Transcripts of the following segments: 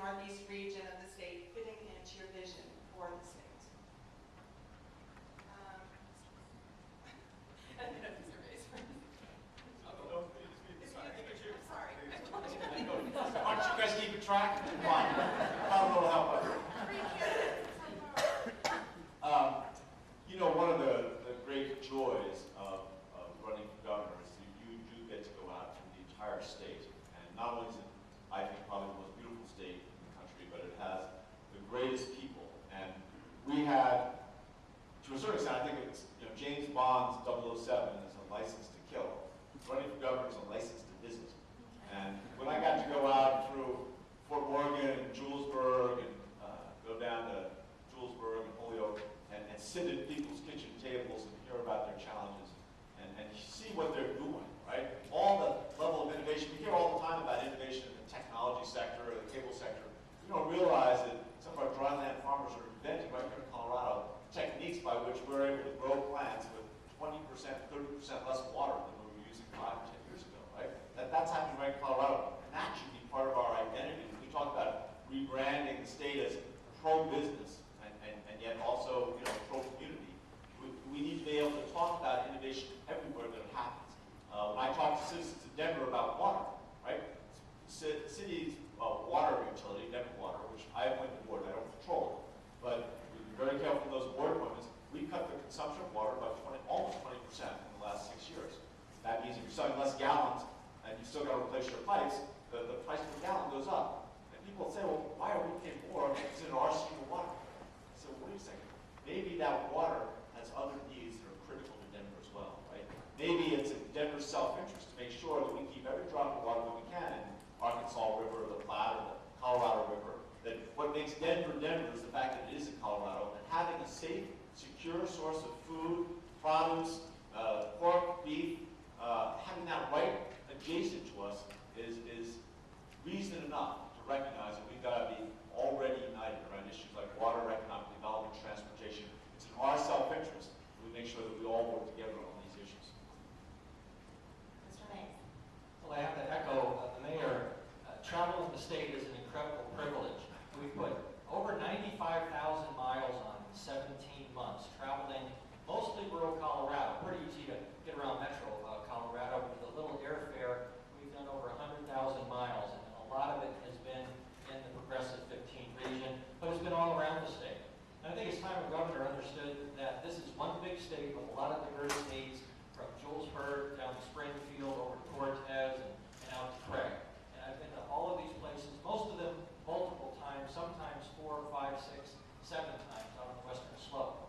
Northeast region of the state fitting into your vision for the state? And then a surveys. I'm sorry. Why don't you guys keep it track? Come on. Have a little help out here. You know, one of the great joys of running for governor is that you do get to go out through the entire state. And not only is it, I think, probably the most beautiful state in the country, but it has the greatest people. And we had, to a certain extent, I think it's, you know, James Bond's 007 is a license to kill. Running for governor is a license to visit. And when I got to go out through Fort Morgan and Julesburg and go down to Julesburg and Holyoke and sit at people's kitchen tables and hear about their challenges and see what they're doing, right? All the level of innovation. We hear all the time about innovation in the technology sector or the cable sector. We don't realize that some of our dryland farmers are inventing right here in Colorado techniques by which we're able to grow plants with 20%, 30% less water than we were using 5 or 10 years ago, right? That's happening right in Colorado, and that should be part of our identity. We talk about rebranding the state as pro-business and yet also, you know, pro-community. We need to be able to talk about innovation everywhere that it happens. When I talk to citizens in Denver about water, right? The city's water utility, Denver Water, which I appoint the board, I don't control it, but we've been very careful in those board appointments. We cut the consumption of water by almost 20% in the last 6 years. That means if you're selling less gallons and you still got to replace your pipes, the price per gallon goes up. And people say, well, why are we paying more? Is it our stream of water? So wait a second. Maybe that water has other needs that are critical to Denver as well, right? Maybe it's in Denver's self-interest to make sure that we keep every drop of water that we can in Arkansas River, the Platte, or the Colorado River. That what makes Denver Denver is the fact that it is in Colorado, and having a safe, secure source of food, produce, pork, beef, having that right adjacent to us is reason enough to recognize that we've got to be already united around issues like water, economic development, transportation. It's in our self-interest that we make sure that we all work together on these issues. Mr. Maes. Well, I have to echo the mayor. Travel in the state is an incredible privilege. We put over 95,000 miles on 17 months, traveling mostly rural Colorado. Pretty easy to get around metro Colorado with a little airfare. We've done over 100,000 miles, and a lot of it has been in the Progressive 15 region, but it's been all around the state. And I think it's time the governor understood that this is one big state with a lot of diverse needs, from Julesburg down to Springfield, over to Cortez, and out to Craig. And I've been to all of these places, most of them multiple times, sometimes 4, 5, 6, 7 times out on the western slope.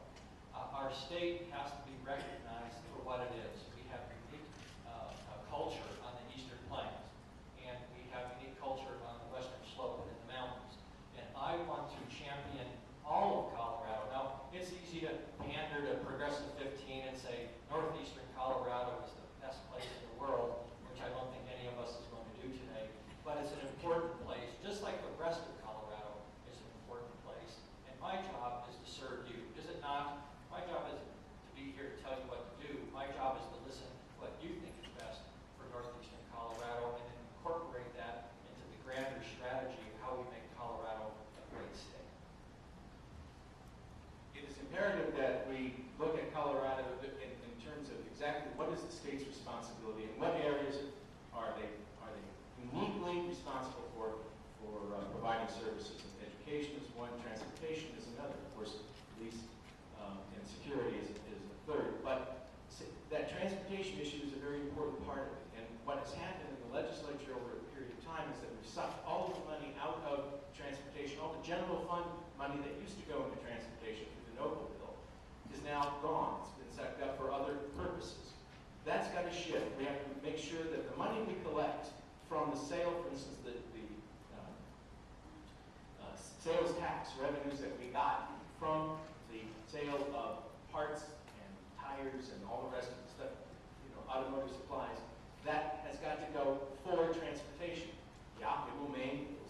Our state has to be recognized for what it is. We have unique culture on the eastern plains, and we have unique culture on the western slope and in the mountains. And I want to champion all of Colorado. Now, it's easy to pander to Progressive 15 and say northeastern Colorado is the best place in the world, which I don't think any of us is going to do today. But it's an important place, just like the rest of Colorado is an important place. And my job is to serve you. Is it not? My job isn't to be here to tell you what to do. My job is to listen to what you think is best for northeastern Colorado and then incorporate that into the grander strategy of how we make Colorado a great state. It is imperative that we look at Colorado in terms of exactly what is the state's responsibility and what areas are they uniquely responsible for providing services. Education is one, transportation is another. Of course, police and security is a third. But that transportation issue is a very important part of it. And what has happened in the legislature over a period of time is that we've sucked all of the money out of transportation, all the general fund money that used to go into transportation through the Noble bill is now gone. It's been sucked up for other purposes. That's got to shift. We have to make sure that the money we collect from the sale, for instance, the sales tax revenues that we got from the sale of parts and tires and all the rest of the stuff, automotive supplies, that has got to go for transportation. Yeah, it will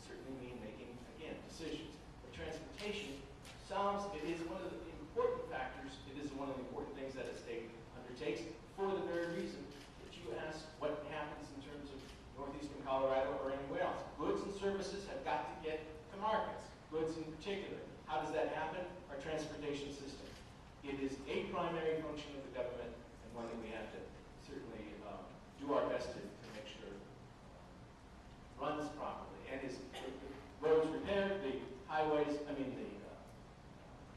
certainly mean making, again, decisions. But transportation it is one of the important factors, it is one of the important things that a state undertakes for the very reason that you asked what happens in terms of northeastern Colorado or anywhere else. Goods and services have got to get to markets, goods in particular. How does that happen? Our transportation system. It is a primary function of the government and one that we have to certainly do our best to make sure runs properly and is the roads repaired, the highways,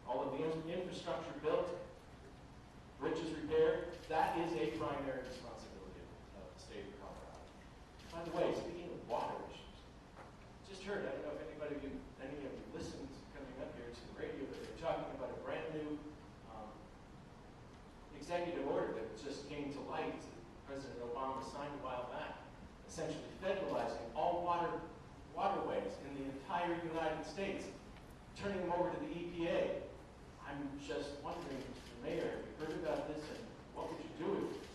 all of the infrastructure built, bridges repaired. That is a primary responsibility of the state of Colorado. By the way, speaking of water issues, just heard, I don't know if any of you listened coming up here to the radio, but they're talking about a brand new executive order that just came to light that President Obama signed a while back, essentially federalizing all waterways in the entire United States, turning them over to the EPA. I'm just wondering, Mr. Mayor, have you heard about this, and what would you do if